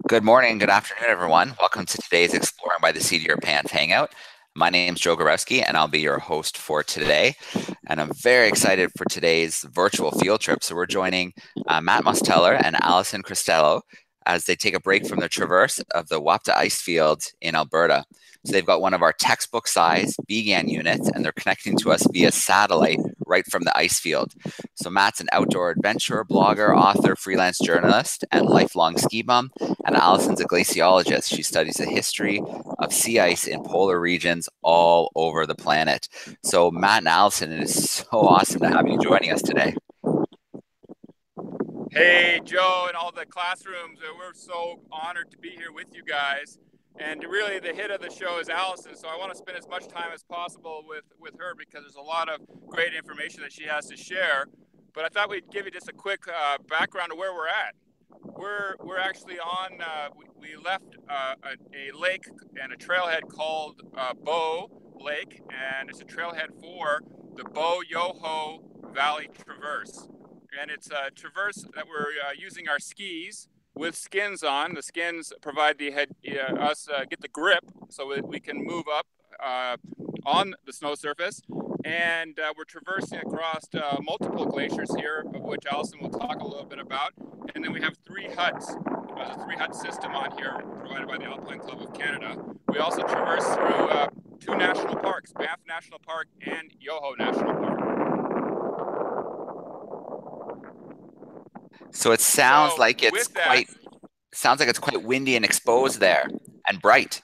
Good morning, good afternoon, everyone. Welcome to today's Exploring by the Seat of Your Pants Hangout. My name is Joe Gorewski, and I'll be your host for today. And I'm very excited for today's virtual field trip. So we're joining Matt Mosteller and Alison Criscitiello as they take a break from their traverse of the Wapta Icefield in Alberta. So they've got one of our textbook-sized BGAN units, and they're connecting to us via satellite right from the ice field. So Matt's an outdoor adventurer, blogger, author, freelance journalist, and lifelong ski bum. And Alison's a glaciologist. She studies the history of sea ice in polar regions all over the planet. So Matt and Alison, it is so awesome to have you joining us today. Hey, Joe and all the classrooms. We're so honored to be here with you guys. And really, the hit of the show is Alison, so I want to spend as much time as possible with her because there's a lot of great information that she has to share. But I thought we'd give you just a quick background of where we're at. We're actually on, we left a lake and a trailhead called Bow Lake, and it's a trailhead for the Bow Yoho Valley Traverse. And it's a traverse that we're using our skis with skins on. The skins provide us get the grip so we can move up on the snow surface. And we're traversing across multiple glaciers here, of which Alison will talk a little bit about. And then we have three huts. There's a three-hut system on here provided by the Alpine Club of Canada. We also traverse through two national parks, Banff National Park and Yoho National Park. So it sounds like it's quite windy and exposed there and bright.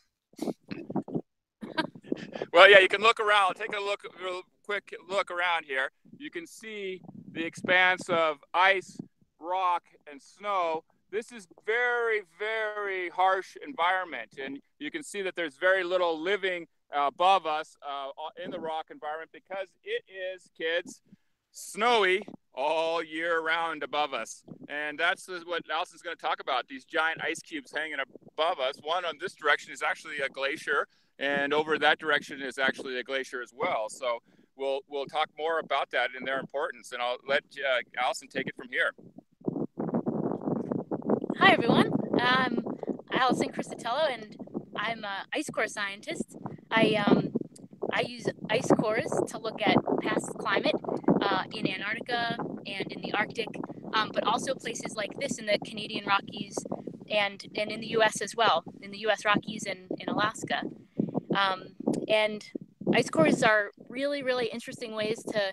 Well, yeah, you can look around. Take a real quick look around here. You can see the expanse of ice, rock, and snow. This is very, very harsh environment, and you can see that there's very little living above us in the rock environment because it is, kids, snowy all year round above us. And that's what Alison's going to talk about, these giant ice cubes hanging above us. One on this direction is actually a glacier, and over that direction is actually a glacier as well. So we'll talk more about that and their importance, and I'll let Alison take it from here. Hi, everyone. I'm Alison Criscitiello, and I'm an ice core scientist. I use ice cores to look at past climate in Antarctica and in the Arctic, but also places like this in the Canadian Rockies and in the U.S. as well, in the U.S. Rockies and in Alaska. And ice cores are really, really interesting ways to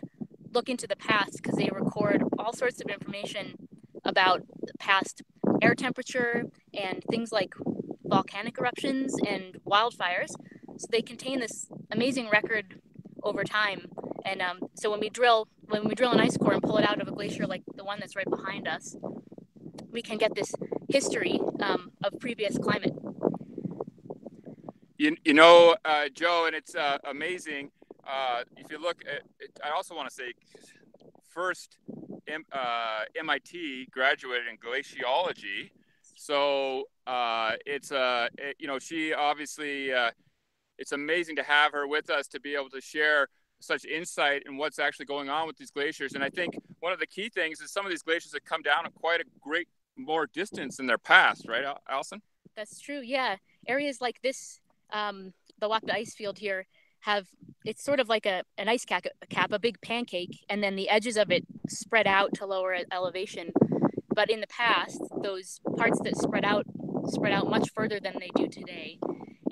look into the past because they record all sorts of information about the past air temperature and things like volcanic eruptions and wildfires. So they contain this amazing record over time. And so when we drill an ice core and pull it out of a glacier like the one that's right behind us, we can get this history of previous climate. You know, Joe, and it's amazing. If you look at it, I also want to say first MIT graduated in glaciology. So she obviously, it's amazing to have her with us to be able to share such insight in what's actually going on with these glaciers. And I think one of the key things is some of these glaciers have come down at quite a great more distance in their past, right, Alison? That's true, yeah. Areas like this, the Wapta Icefield here, it's sort of like an ice cap, a big pancake, and then the edges of it spread out to lower elevation. But in the past, those parts that spread out much further than they do today.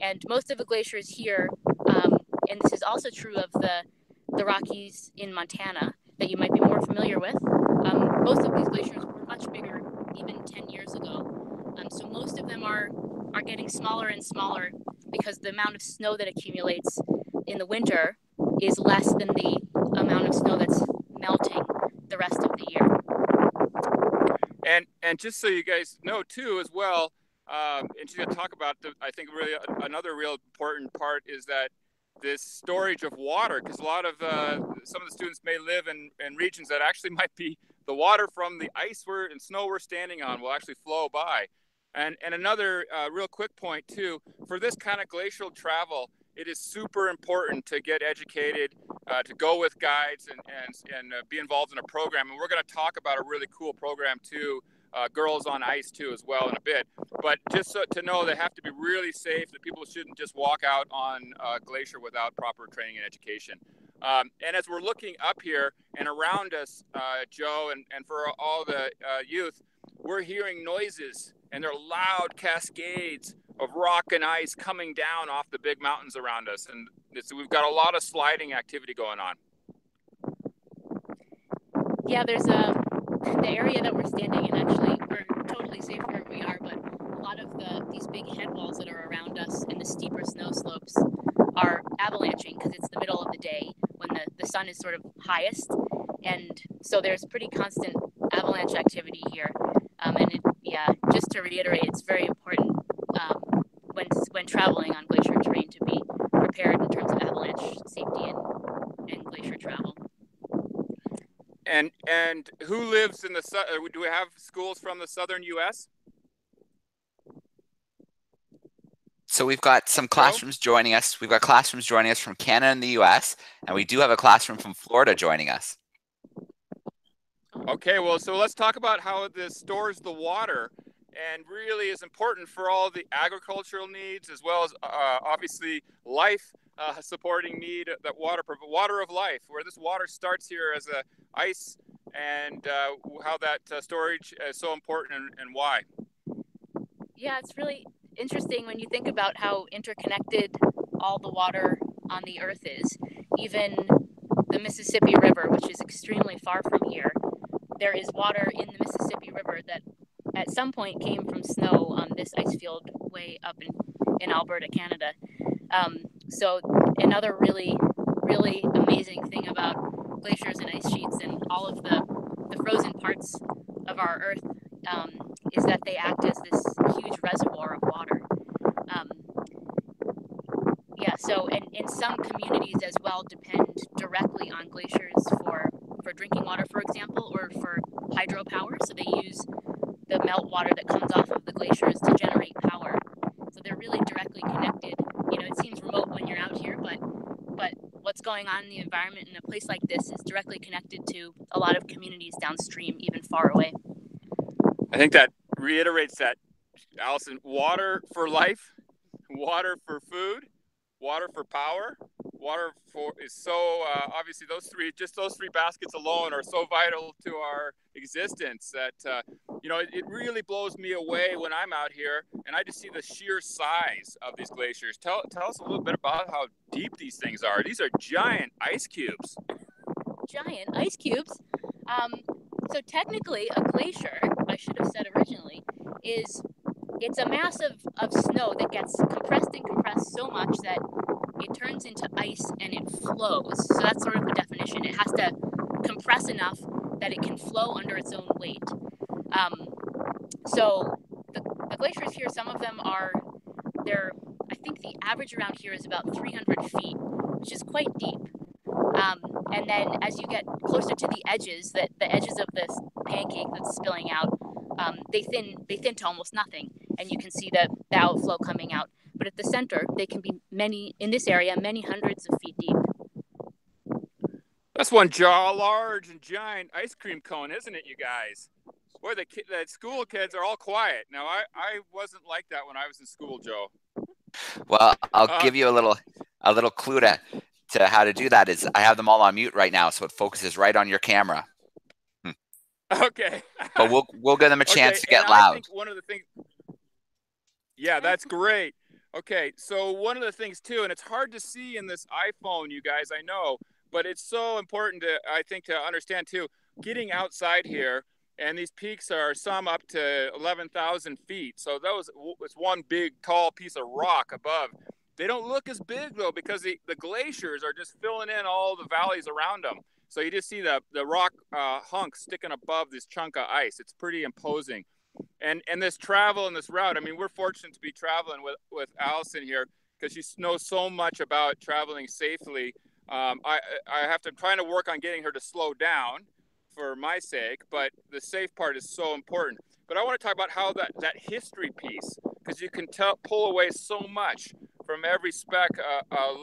And most of the glaciers here, and this is also true of the Rockies in Montana that you might be more familiar with, most of these glaciers were much bigger even 10 years ago. So most of them are getting smaller and smaller because the amount of snow that accumulates in the winter is less than the amount of snow that's melting the rest of the year. And just so you guys know too as well, and she's going to talk about I think really another real important part is that this storage of water, because a lot of some of the students may live in regions that actually might be the water from the ice and snow we're standing on will actually flow by. And another real quick point too, for this kind of glacial travel, it is super important to get educated, to go with guides and be involved in a program. And we're going to talk about a really cool program too girls on ice too as well in a bit. But just so to know, they have to be really safe, that people shouldn't just walk out on a glacier without proper training and education. And as we're looking up here and around us, Joe, and for all the youth, we're hearing noises, and they're loud cascades of rock and ice coming down off the big mountains around us. And so we've got a lot of sliding activity going on. Yeah, there's the area that we're standing in, actually, we're totally safe where we are, but a lot of these big head walls that are around us and the steeper snow slopes are avalanching because it's the middle of the day when the sun is sort of highest. And so there's pretty constant avalanche activity here. Just to reiterate, it's very important when traveling on glacier terrain to be prepared in terms of avalanche safety and glacier travel. And who lives in do we have schools from the southern U.S.? So we've got some classrooms joining us. We've got classrooms joining us from Canada and the U.S., and we do have a classroom from Florida joining us. Okay, well, so let's talk about how this stores the water and really is important for all the agricultural needs, as well as obviously life supporting need, that water of life, where this water starts here as a ice, and how that storage is so important and why. Yeah, it's really interesting when you think about how interconnected all the water on the earth is. Even the Mississippi River, which is extremely far from here, there is water in the Mississippi River that at some point came from snow on this ice field way up in Alberta, Canada. So another really, really amazing thing about glaciers and ice sheets and all of the frozen parts of our earth is that they act as this huge reservoir of water. So and some communities as well depend directly on glaciers for drinking water, for example, or for hydropower. So they use the melt water that comes off of the glaciers to generate power. So they're really directly connected. It seems remote when you're out here, but what's going on in the environment in a place like this is directly connected to a lot of communities downstream, even far away. I think that reiterates that, Alison. Water for life, water for food, water for power, water is so obviously those three baskets alone are so vital to our existence that it really blows me away when I'm out here and I just see the sheer size of these glaciers. Tell us a little bit about how deep these things are. These are giant ice cubes. Giant ice cubes. So technically a glacier, I should have said originally, it's a mass of snow that gets compressed so much that it turns into ice and it flows. So that's sort of the definition. It has to compress enough that it can flow under its own weight. So the glaciers here, some of them I think the average around here is about 300 feet, which is quite deep. And then as you get closer to the edges, the edges of this pancake that's spilling out, they thin to almost nothing, and you can see the outflow coming out. But at the center, they can be many hundreds of feet deep. That's one large and giant ice cream cone, isn't it, you guys? Boy, the school kids are all quiet. Now, I wasn't like that when I was in school, Joe. Well, I'll give you a little clue to how to do that. Is I have them all on mute right now, so it focuses right on your camera. Okay. But we'll give them a chance to get loud. I think one of the things. Yeah, that's great. Okay, so one of the things too, and it's hard to see in this iPhone, you guys, I know, but it's so important to understand too, getting outside here, and these peaks are some up to 11,000 feet. So it's one big tall piece of rock above. They don't look as big though, because the glaciers are just filling in all the valleys around them. So you just see the rock hunks sticking above this chunk of ice. It's pretty imposing. And this travel and this route, I mean, we're fortunate to be traveling with Alison here because she knows so much about traveling safely. I'm trying to work on getting her to slow down for my sake, but the safe part is so important. But I want to talk about how that history piece, because you can pull away so much from every speck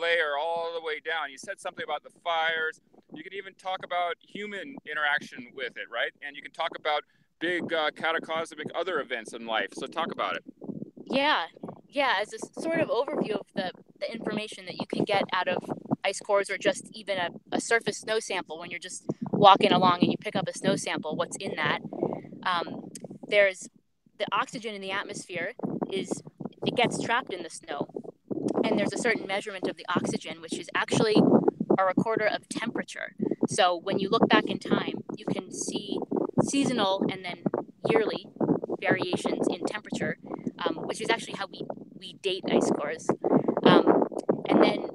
layer all the way down. You said something about the fires. You can even talk about human interaction with it, right? And you can talk about big cataclysmic other events in life. So talk about it. Yeah, as a sort of overview of the information that you can get out of ice cores, or just even a surface snow sample. When you're just walking along and you pick up a snow sample, what's in that? There's the oxygen in the atmosphere it gets trapped in the snow, and there's a certain measurement of the oxygen, which is actually a recorder of temperature. So when you look back in time, you can see seasonal and then yearly variations in temperature, which is actually how we date ice cores. And then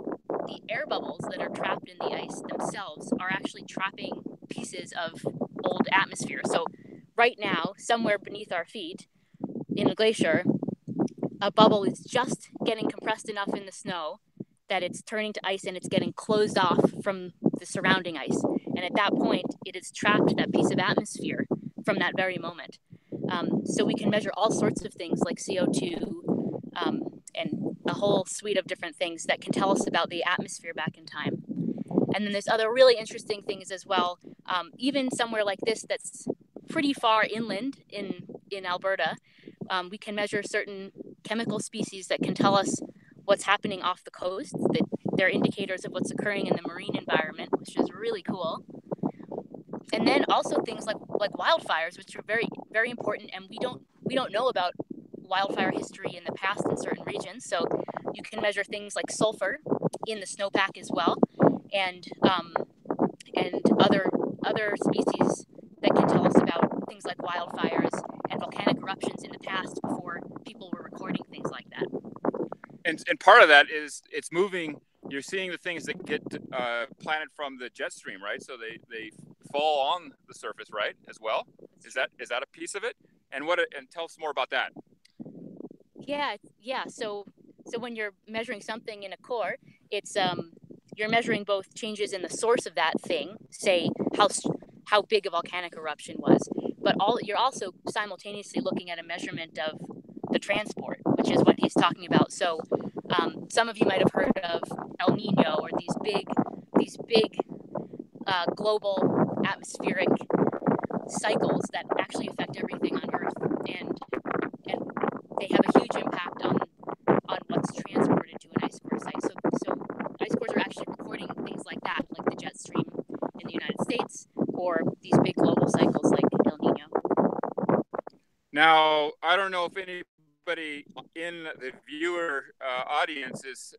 the air bubbles that are trapped in the ice themselves are actually trapping pieces of old atmosphere. So right now, somewhere beneath our feet in the glacier, a bubble is just getting compressed enough in the snow that it's turning to ice and it's getting closed off from the surrounding ice. And at that point, it has trapped that piece of atmosphere from that very moment. So we can measure all sorts of things like CO2 and a whole suite of different things that can tell us about the atmosphere back in time. And then there's other really interesting things as well. Even somewhere like this that's pretty far inland in Alberta, we can measure certain chemical species that can tell us what's happening off the coast. That they're indicators of what's occurring in the marine environment, which is really cool. And then also things like wildfires, which are very, very important, and we don't know about wildfire history in the past in certain regions. So you can measure things like sulfur in the snowpack as well, and other species that can tell us about things like wildfires and volcanic eruptions in the past before people were recording things like that. And part of that is it's moving. You're seeing the things that get planted from the jet stream, right? So they fall on the surface, right, as well. Is that a piece of it? And tell us more about that. Yeah. So when you're measuring something in a core, it's you're measuring both changes in the source of that thing, say how big a volcanic eruption was, but you're also simultaneously looking at a measurement of the transport, which is what he's talking about. So some of you might have heard of El Nino, or these big global atmospheric cycles that actually affect everything on Earth, and they have a huge impact on what's transported to an ice core site. So ice cores are actually recording things like that, like the jet stream in the United States, or these big global cycles like El Nino. Now, I don't know if anybody in the viewer audience is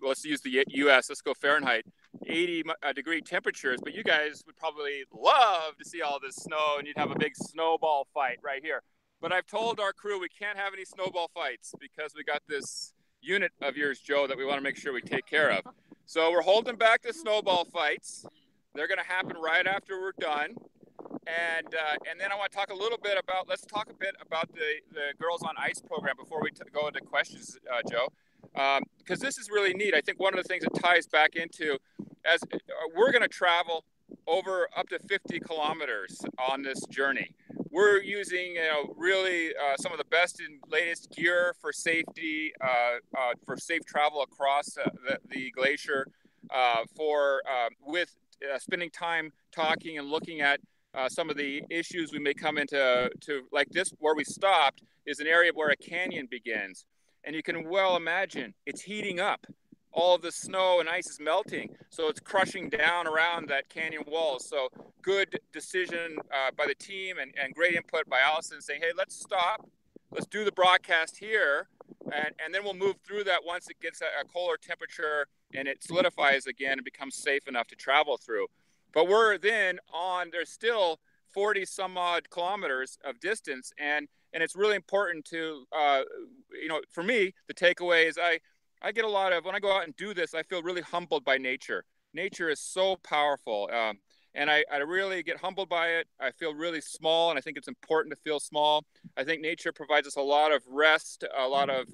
let's use the U.S., let's go Fahrenheit, 80-degree temperatures, but you guys would probably love to see all this snow, and you'd have a big snowball fight right here. But I've told our crew we can't have any snowball fights because we got this unit of yours, Joe, that we want to make sure we take care of. So we're holding back the snowball fights. They're going to happen right after we're done. And then I want to talk a little bit about, let's talk a bit about the Girls on Ice program before we go into questions, Joe, because this is really neat. I think one of the things that ties back into, as we're going to travel over up to 50 kilometers on this journey. We're using really some of the best and latest gear for safety, for safe travel across the glacier, with spending time talking and looking at some of the issues we may come into like this. Where we stopped is an area where a canyon begins, and you can well imagine it's heating up. All of the snow and ice is melting, so it's crushing down around that canyon wall. So good decision by the team, and great input by Alison, saying, hey, let's stop, let's do the broadcast here, and then we'll move through that once it gets a colder temperature and it solidifies again and becomes safe enough to travel through. But we're then there's still 40 some odd kilometers of distance, and it's really important to, for me, the takeaway is I get a lot of, when I go out and do this, I feel really humbled by nature. Nature is so powerful, and I really get humbled by it. I feel really small, and I think it's important to feel small. I think nature provides us a lot of rest, a lot of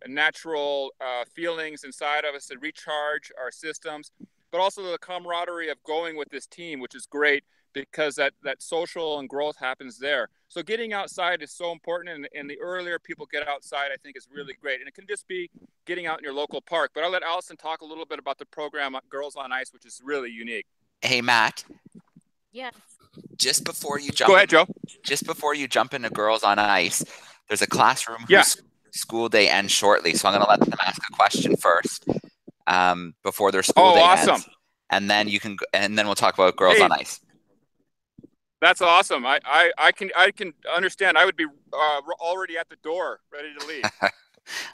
natural feelings inside of us to recharge our systems, but also the camaraderie of going with this team, which is great, because that social and growth happens there. So getting outside is so important, and the earlier people get outside, I think, is really great. And it can just be getting out in your local park. But I'll let Alison talk a little bit about the program Girls on Ice, which is really unique. Hey, Matt. Yes. just before you jump, Go ahead, Joe. Just before you jump into Girls on Ice, there's a classroom Yeah. whose school day ends shortly. So I'm going to let them ask a question first before their school day ends. And then we'll talk about Girls on Ice. That's awesome. I can understand. I would be already at the door, ready to leave.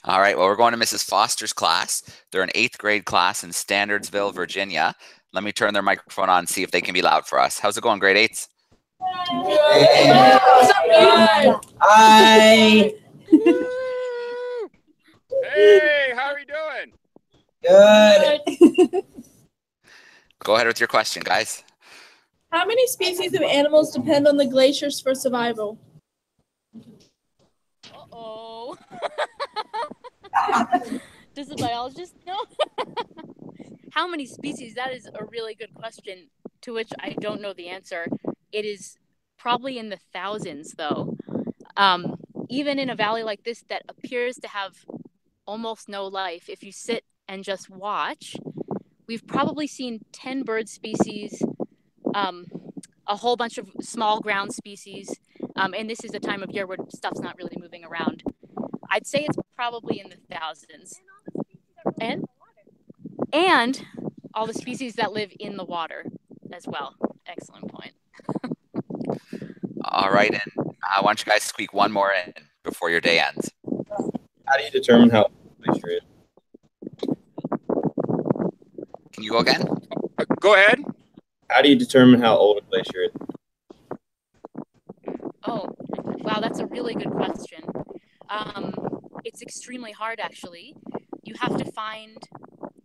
All right. Well, we're going to Mrs. Foster's class. They're an 8th grade class in Standardsville, Virginia. Let me turn their microphone on and see if they can be loud for us. How's it going, grade 8s? Hey. Hi. Hey, how are you doing? Good. Go ahead with your question, guys. How many species of animals depend on the glaciers for survival? Uh-oh. Does the biologist know? How many species? That is a really good question, to which I don't know the answer. It is probably in the thousands, though. Even in a valley like this that appears to have almost no life, if you sit and just watch, we've probably seen 10 bird species, a whole bunch of small ground species, and this is a time of year where stuff's not really moving around. I'd say it's probably in the thousands. And all the species that live in the water as well. Excellent point. All right, and why don't you guys squeak one more in before your day ends? How do you determine how old a glacier is? Can you go again? Go ahead. How do you determine how old a glacier is? Oh, wow, that's a really good question. It's extremely hard, actually. You have to find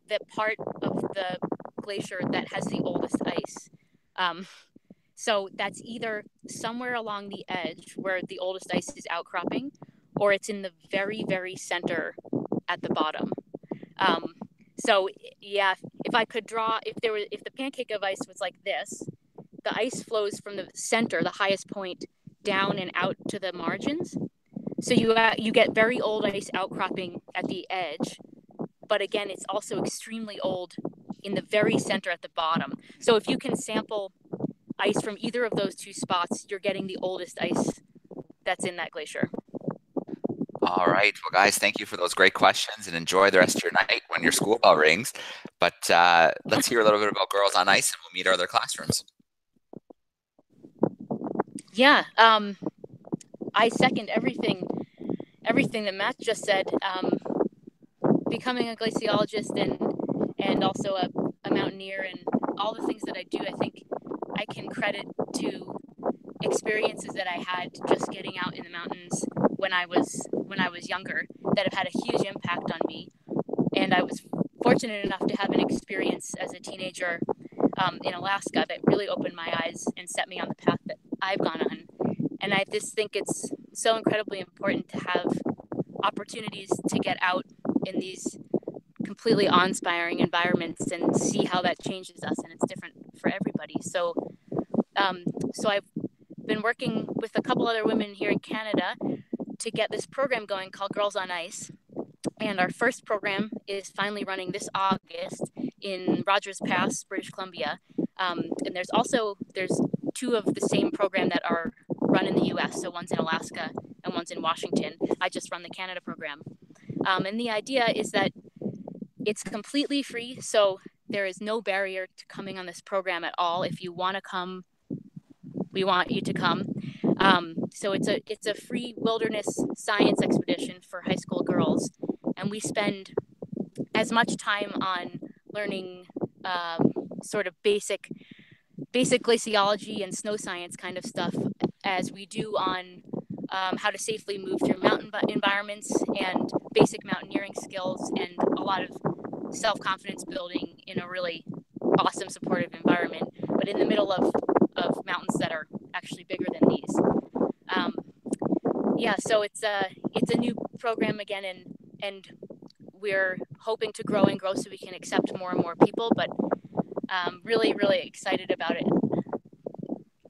the part of the glacier that has the oldest ice. So that's either somewhere along the edge where the oldest ice is outcropping, or it's in the very, very center at the bottom. So yeah, if I could draw, if the pancake of ice was like this, the ice flows from the center, the highest point, down and out to the margins. So you get very old ice outcropping at the edge, but again, it's also extremely old in the very center at the bottom. So if you can sample ice from either of those two spots, you're getting the oldest ice that's in that glacier. All right. Well, guys, thank you for those great questions, and enjoy the rest of your night when your school bell rings. But let's hear a little bit about Girls on Ice, and we'll meet our other classrooms. Yeah, I second everything that Matt just said. Becoming a glaciologist and also a mountaineer, and all the things that I do, I think I can credit to experiences that I had just getting out in the mountains when I was younger that have had a huge impact on me. And I was fortunate enough to have an experience as a teenager in Alaska that really opened my eyes and set me on the path that I've gone on. And I just think it's so incredibly important to have opportunities to get out in these completely awe-inspiring environments and see how that changes us, and it's different for everybody. So I've been working with a couple other women here in Canada to get this program going called Girls on Ice. And our first program is finally running this August in Rogers Pass, British Columbia. And there's two of the same program that are run in the US. So one's in Alaska and one's in Washington. I just run the Canada program. And the idea is that it's completely free. So there is no barrier to coming on this program at all. If you want to come, we want you to come. So it's a free wilderness science expedition for high school girls. And we spend as much time on learning sort of basic glaciology and snow science kind of stuff as we do on how to safely move through mountain environments and basic mountaineering skills and a lot of self-confidence building in a really awesome supportive environment, but in the middle of mountains that are actually bigger than these. So it's a new program again, and we're hoping to grow so we can accept more and more people, but really, really excited about it.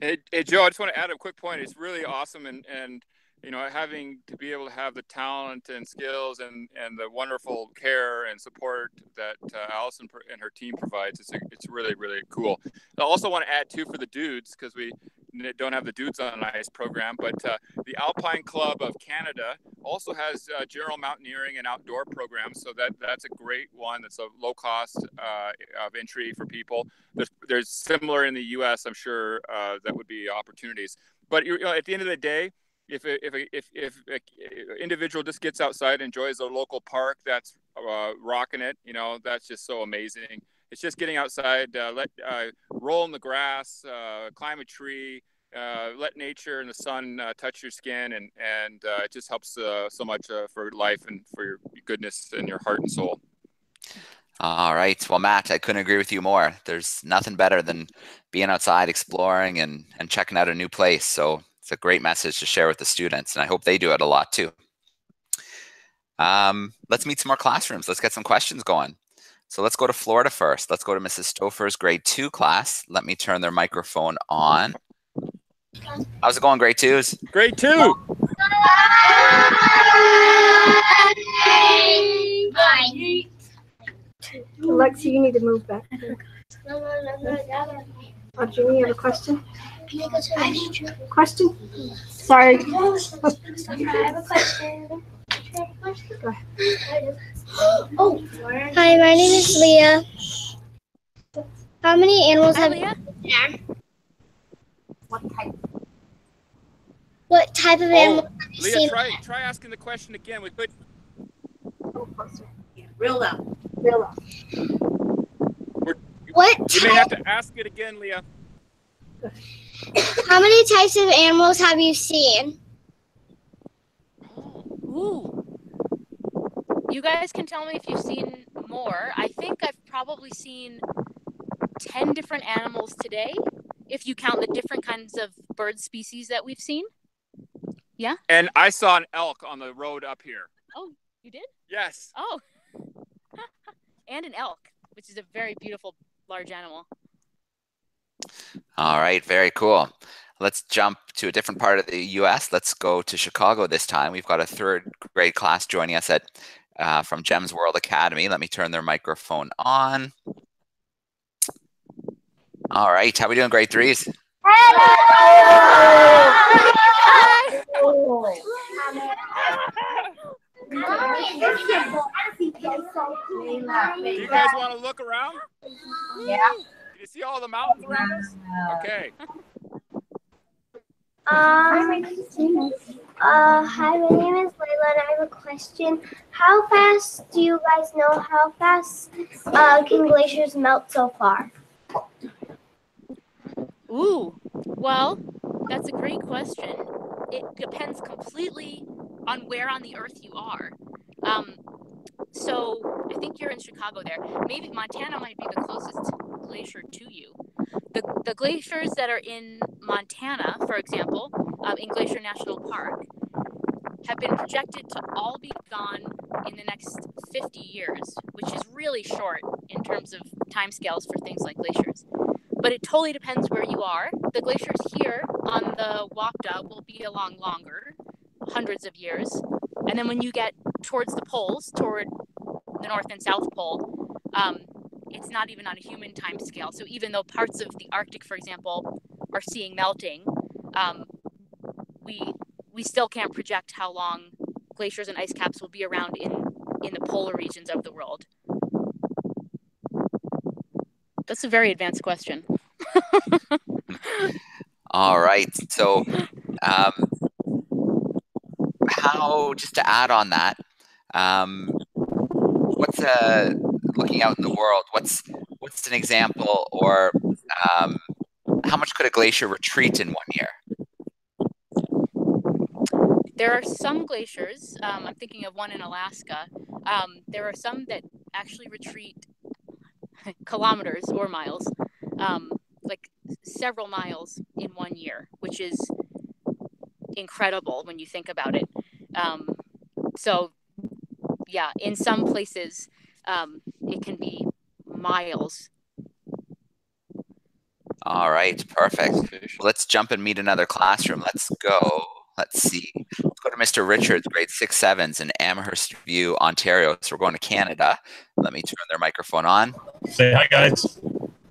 Hey, Joe, I just want to add a quick point. It's really awesome, and you know, having to be able to have the talent and skills and the wonderful care and support that Alison and her team provides, it's really, really cool. I also want to add too for the dudes, because we don't have the Dudes on Ice program, but the Alpine Club of Canada also has general mountaineering and outdoor programs. So that's a great one. That's a low cost of entry for people. There's similar in the U.S. I'm sure that would be opportunities. But at the end of the day, if an individual just gets outside, enjoys a local park that's rocking it, that's just so amazing. It's just getting outside, roll in the grass, climb a tree, let nature and the sun touch your skin, and it just helps so much for life and for your goodness and your heart and soul. All right. Well, Matt, I couldn't agree with you more. There's nothing better than being outside, exploring, and checking out a new place. So it's a great message to share with the students, and I hope they do it a lot too. Let's meet some more classrooms. Let's get some questions going. So let's go to Florida first. Let's go to Mrs. Stouffer's grade 2 class. Let me turn their microphone on. How's it going, grade 2s? Grade 2. Alexa, you need to move back. Audrey, you have a question? Question? Sorry. I have a question. Go ahead. Hi, my name is Leah. How many animals have you seen? What type of animals have you Leah, seen? try asking the question again. We could. Real loud. Real loud. What You may have to ask it again, Leah. How many types of animals have you seen? Ooh. You guys can tell me if you've seen more. I think I've probably seen 10 different animals today, if you count the different kinds of bird species that we've seen. Yeah? And I saw an elk on the road up here. Oh, you did? Yes. Oh. And an elk, which is a very beautiful large animal. All right, very cool. Let's jump to a different part of the U.S. Let's go to Chicago this time. We've got a 3rd grade class joining us from Gems World Academy. Let me turn their microphone on. All right, how are we doing, grade 3s? Do you guys want to look around? Yeah. Do you see all the mountains around us? Okay. Hi, my name is Layla and I have a question. How fast do you guys know how fast can glaciers melt so far? Ooh, well, that's a great question. It depends completely on where on the earth you are. So I think you're in Chicago there. Maybe Montana might be the closest glacier to you. The glaciers that are in Montana, for example, in Glacier National Park, have been projected to all be gone in the next 50 years, which is really short in terms of timescales for things like glaciers. But it totally depends where you are. The glaciers here on the Wapta will be along longer, hundreds of years. And then when you get towards the poles, toward the North and South Pole, it's not even on a human time scale. So even though parts of the Arctic, for example, are seeing melting, we still can't project how long glaciers and ice caps will be around in the polar regions of the world. That's a very advanced question. All right. So how, just to add on that, what's looking out in the world, what's an example, or how much could a glacier retreat in 1 year? There are some glaciers, I'm thinking of one in Alaska, there are some that actually retreat kilometers or miles, like several miles in 1 year, which is incredible when you think about it. So yeah, in some places, it can be miles. All right, perfect. Well, let's jump and meet another classroom. Let's go. Let's see. Let's go to Mr. Richards, grade 6-7s in Amherst View, Ontario. So we're going to Canada. Let me turn their microphone on. Say hi, guys.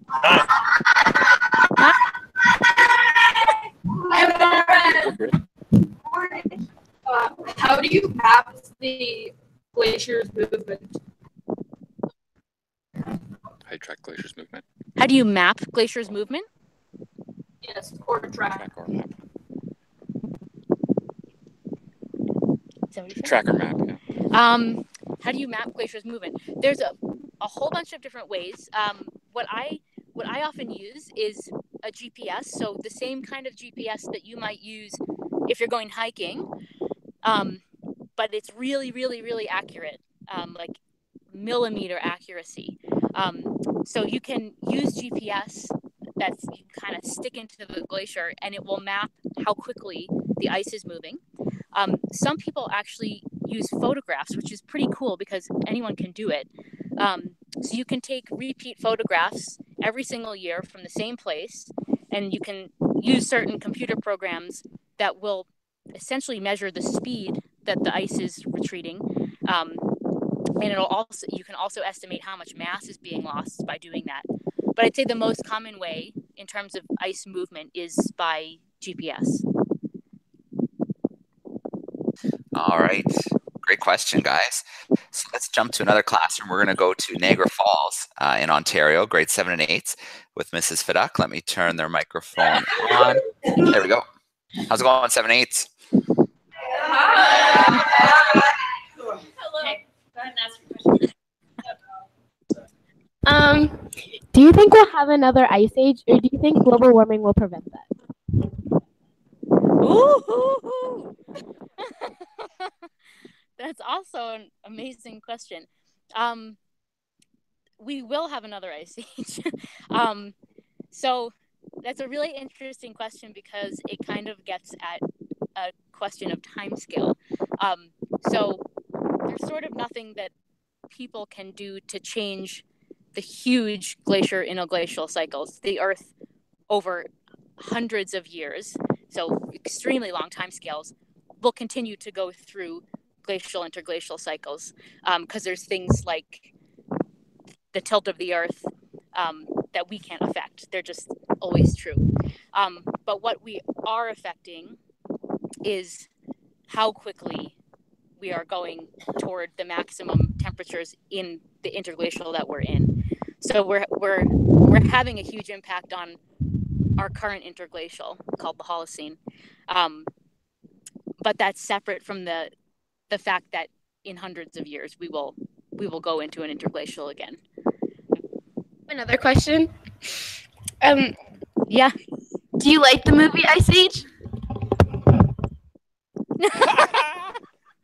Hi. How do you map the glaciers movement? How do you track glaciers movement? How do you map glaciers movement? Yes, or track. Track or map. Is that what you said? Track or map, yeah. How do you map glaciers movement? There's a whole bunch of different ways. What I often use is a GPS, so the same kind of GPS that you might use if you're going hiking, but it's really, really, really accurate, like millimeter accuracy. So you can use GPS that's you kind of stick into the glacier, and it will map how quickly the ice is moving. Some people actually use photographs, which is pretty cool because anyone can do it. So you can take repeat photographs every single year from the same place, and you can use certain computer programs that will essentially measure the speed that the ice is retreating. And you can also estimate how much mass is being lost by doing that. But I'd say the most common way in terms of ice movement is by GPS. All right. Great question, guys. So let's jump to another classroom. We're going to go to Niagara Falls in Ontario, grade 7 and 8, with Mrs. Fiduck. Let me turn their microphone on. There we go. How's it going, 7 and 8? Hello. Okay. Go ahead and ask your question. Do you think we'll have another ice age, or do you think global warming will prevent that? Ooh. That's also an amazing question. We will have another ice age. So that's a really interesting question because it kind of gets at a question of timescale. So there's sort of nothing that people can do to change the huge glacier interglacial cycles. The Earth over hundreds of years, so extremely long timescales, will continue to go through glacial interglacial cycles because there's things like the tilt of the Earth that we can't affect. They're just always true. But what we are affecting is how quickly we are going toward the maximum temperatures in the interglacial that we're in. So we're having a huge impact on our current interglacial called the Holocene. But that's separate from the fact that in hundreds of years we will go into an interglacial again. Another question. Yeah. Do you like the movie Ice Age?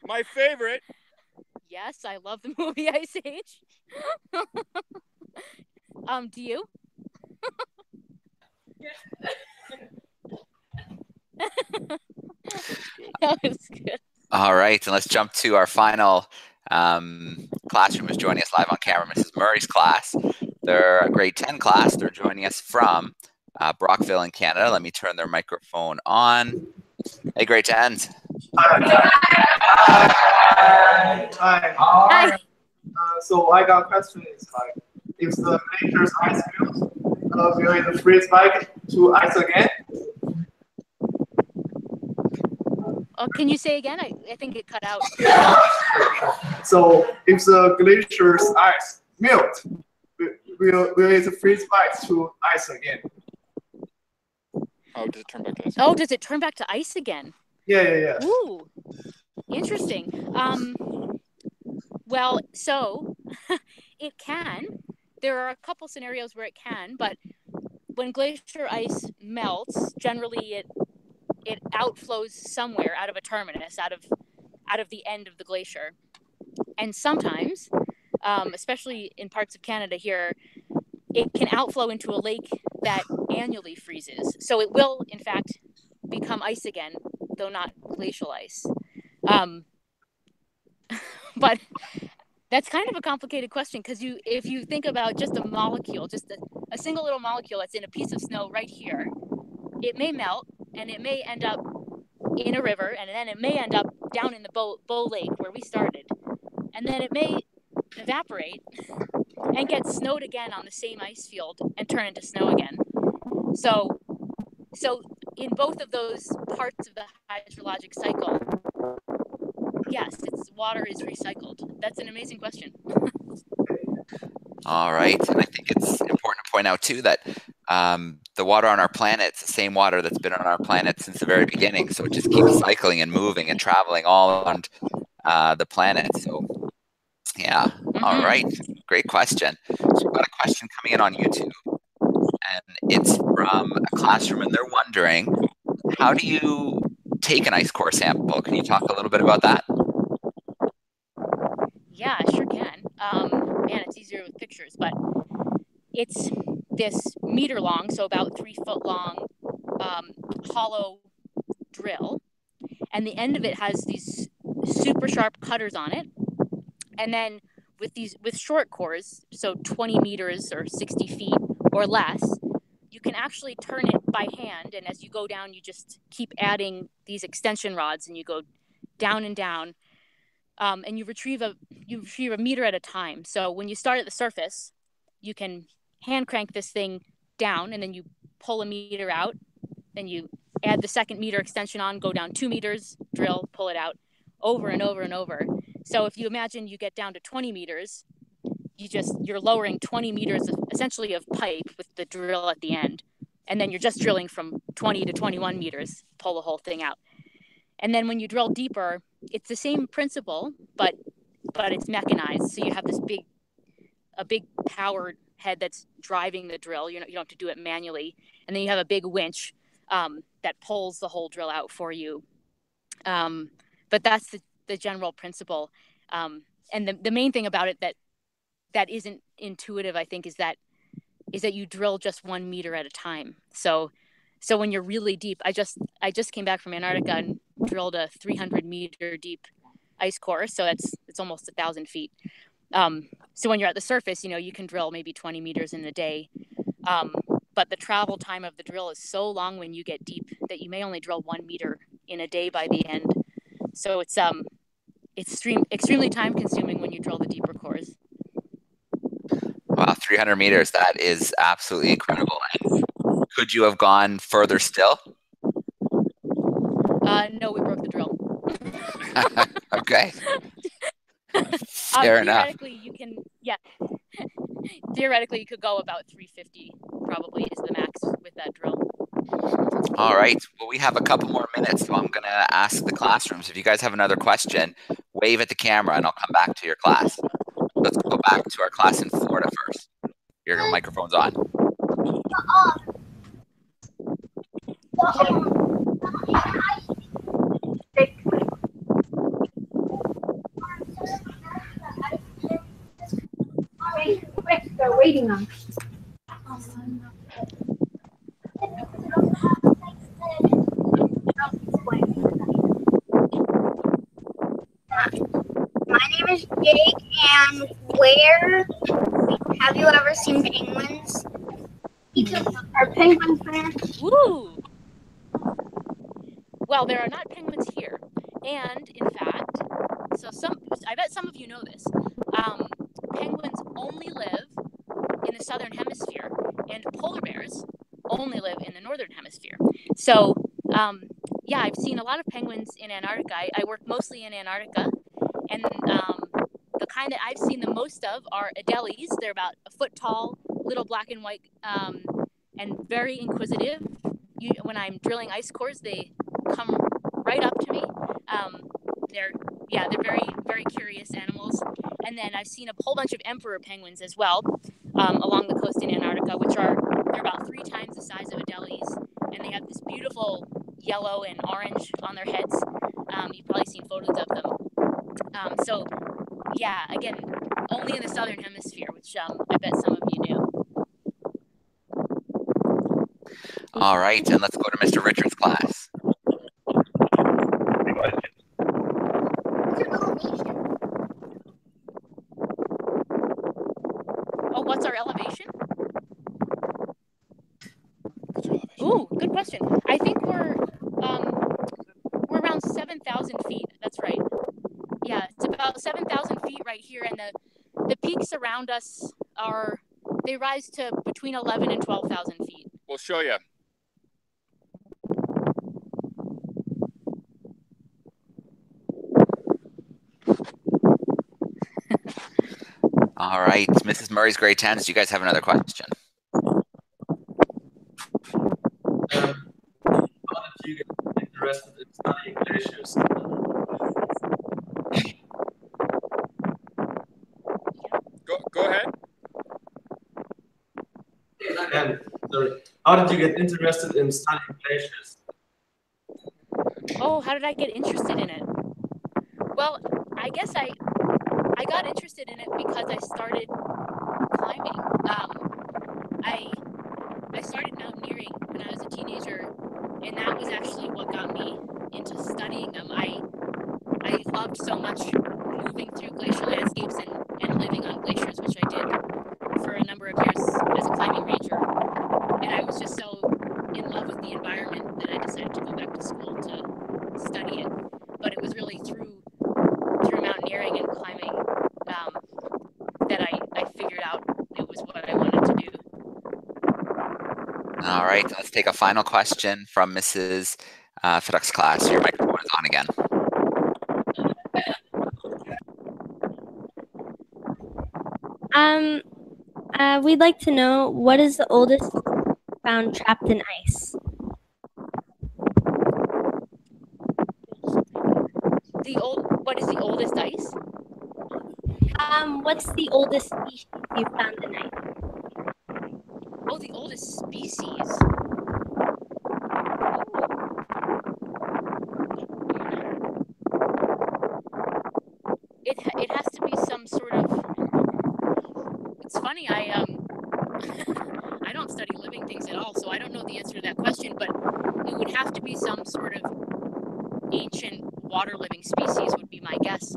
My favorite. Yes, I love the movie Ice Age. Do you? That was good. All right, and let's jump to our final classroom who's joining us live on camera, Mrs. Murray's class. They're a grade 10 class. They're joining us from Brockville in Canada. Let me turn their microphone on. Hey, grade 10s. Hi. So I got a question is like, if the glaciers ice melts, will it freeze back to ice again? Oh, can you say again? I think it cut out. So if the glaciers ice melt, will it freeze back to ice again? Oh, does it turn back to ice? Oh, does it turn back to ice again? Yeah. Ooh, interesting. Well, so it can. There are a couple scenarios where it can, but when glacier ice melts, generally it outflows somewhere out of a terminus, out of the end of the glacier. And sometimes, especially in parts of Canada here, it can outflow into a lake that annually freezes. So it will, in fact, become ice again, though not glacial ice. But that's kind of a complicated question because if you think about just a molecule, just a single little molecule that's in a piece of snow right here, it may melt and it may end up in a river, and then it may end up down in the Bow Lake where we started, and then it may evaporate and get snowed again on the same ice field and turn into snow again. So in both of those parts of the hydrologic cycle, yes, water is recycled. That's an amazing question. All right. And I think it's important to point out too that the water on our planet, it's the same water that's been on our planet since the very beginning. So it just keeps cycling and moving and traveling all around the planet. So yeah. All right. Great question. So we've got a question coming in on YouTube, and it's from a classroom, and they're wondering, how do you take an ice core sample? Can you talk a little bit about that? Yeah, I sure can. Man, it's easier with pictures, but it's this meter long, so about 3 foot long, hollow drill, and the end of it has these super sharp cutters on it. And then with short cores, so 20 meters or 60 feet or less, you can actually turn it by hand, and as you go down, you just keep adding these extension rods, and you go down and down. And you retrieve a meter at a time. So when you start at the surface, you can hand crank this thing down, and then you pull a meter out, then you add the second meter extension on, go down 2 meters, drill, pull it out, over and over and over. So if you imagine you get down to 20 meters, you're lowering 20 meters essentially of pipe with the drill at the end, and then you're just drilling from 20 to 21 meters, pull the whole thing out. And then when you drill deeper, it's the same principle, but it's mechanized. So you have a big powered head that's driving the drill. You don't have to do it manually. And then you have a big winch that pulls the whole drill out for you. But that's the general principle. And the main thing about it that isn't intuitive, I think, is that you drill just 1 meter at a time. So when you're really deep, I just came back from Antarctica and drilled a 300 meter deep ice core. So it's almost 1,000 feet. So when you're at the surface, you can drill maybe 20 meters in a day. But the travel time of the drill is so long when you get deep that you may only drill 1 meter in a day by the end. So it's extremely time consuming when you drill the deeper cores. Wow, 300 meters. That is absolutely incredible. And could you have gone further still? No, we broke the drill. Okay. Fair enough. Theoretically, you could go about 350, probably is the max with that drill. All right. Well, we have a couple more minutes, so I'm going to ask the classrooms. If you guys have another question, wave at the camera, and I'll come back to your class. Let's go back to our class in Florida first. Your microphone's on. They're waiting on. My name is Jake, and where have you ever seen penguins? Are penguins there? Woo! Well, there are not penguins here, and in fact, I bet some of you know this. Penguins only live in the southern hemisphere, and polar bears only live in the northern hemisphere. So, yeah, I've seen a lot of penguins in Antarctica. I work mostly in Antarctica, and the kind that I've seen the most of are Adelies. They're about a foot tall, little black and white, and very inquisitive. When I'm drilling ice cores, they come right up to me. They're very, very curious animals. And then I've seen a whole bunch of emperor penguins as well along the coast in Antarctica, they're about 3 times the size of Adelies, and they have this beautiful yellow and orange on their heads. You've probably seen photos of them. So, yeah, again, only in the southern hemisphere, which I bet some of you knew. All right, and let's go to Mr. Richard's class. Oh, what's our elevation? Ooh, good question. I think we're around 7,000 feet. That's right. Yeah, it's about 7,000 feet right here, and the peaks around us they rise to between 11 and 12,000 feet. We'll show you. All right, Mrs. Murray's grade 10s, do you guys have another question? How did you get interested in studying glaciers? Go ahead. And sorry, how did you get interested in studying glaciers? Oh, how did I get interested in it? Well, I guess I got interested in it because I started climbing. I started mountaineering when I was a teenager, and that was actually what got me into studying them. I loved so much moving through glacial landscapes and living on glaciers, which I did for a number of years as a climbing ranger. And I was just so in love with the environment that I decided to go back to school to study it. But it was really through mountaineering and climbing that I figured out it was what I wanted to do. All right, let's take a final question from Mrs. Fidduck's class. Your microphone is on again. We'd like to know, what is the oldest found trapped in ice? What is the oldest ice? What's the oldest species you've found in ice? Oh, the oldest species. It has to be some sort of. It's funny. I don't study living things at all, so I don't know the answer to that question. But it would have to be some sort of ancient water living species would be my guess.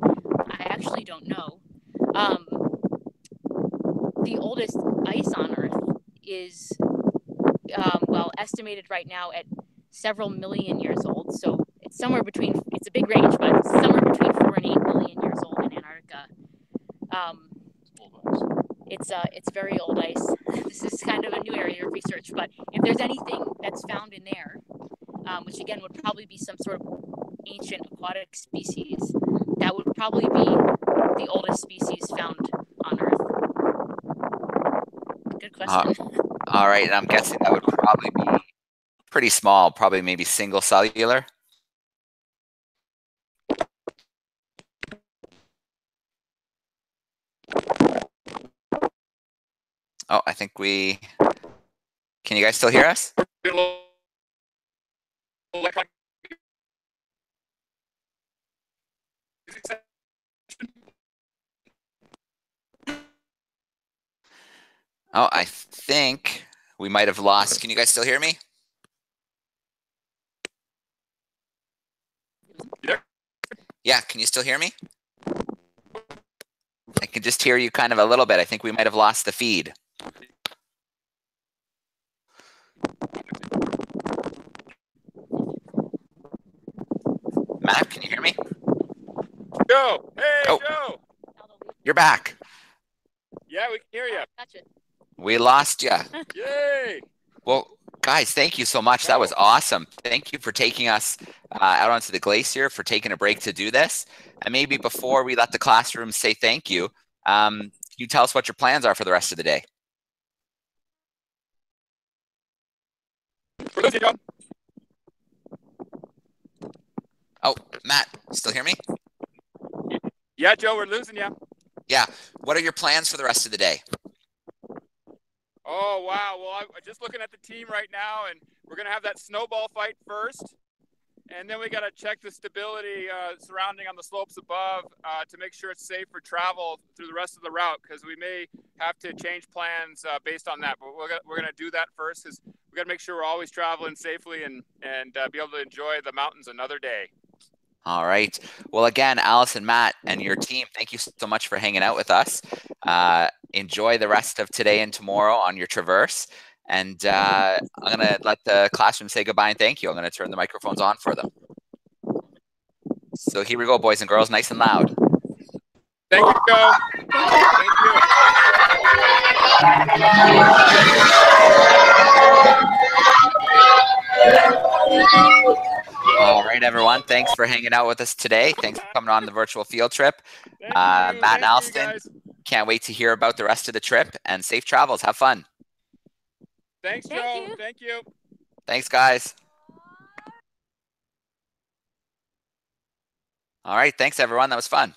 I actually don't know. The oldest ice on Earth is, well, estimated right now at several million years old. So it's somewhere between, it's a big range, but it's somewhere between 4 and 8 million years old in Antarctica. It's very old ice. This is kind of a new area of research, but if there's anything that's found in there, which again would probably be some sort of ancient aquatic species, that would probably be the oldest species found on Earth. Good question. All right, and I'm guessing that would probably be pretty small, probably maybe single cellular. Oh, I think we, can you guys still hear us? Oh, I think we might have lost. Can you guys still hear me? Yeah, can you still hear me? I can just hear you kind of a little bit. I think we might have lost the feed. Matt, can you hear me? Joe! Hey, oh, Joe! You're back. Yeah, we can hear you. Gotcha. We lost you. Yay! Well, guys, thank you so much. That was awesome. Thank you for taking us out onto the glacier, for taking a break to do this. And maybe before we let the classroom say thank you, can you tell us what your plans are for the rest of the day? Oh, Matt, still hear me? Yeah, Joe, we're losing you. Yeah. What are your plans for the rest of the day? Oh, wow. Well, I'm just looking at the team right now, and we're going to have that snowball fight first. And then we got to check the stability surrounding on the slopes above to make sure it's safe for travel through the rest of the route, because we may have to change plans based on that. But we're going to do that first, because we got to make sure we're always traveling safely and be able to enjoy the mountains another day. All right. Well, again, Alison, Matt, and your team, thank you so much for hanging out with us. Enjoy the rest of today and tomorrow on your traverse. And I'm going to let the classroom say goodbye and thank you. I'm going to turn the microphones on for them. So here we go, boys and girls, nice and loud. Thank you, Joe. Thank you. All right, everyone. Thanks for hanging out with us today. Thanks for coming on the virtual field trip. Matt and Alison, Can't wait to hear about the rest of the trip, and safe travels. Have fun. Thanks, Joe. Thank you. Thanks, guys. All right. Thanks, everyone. That was fun.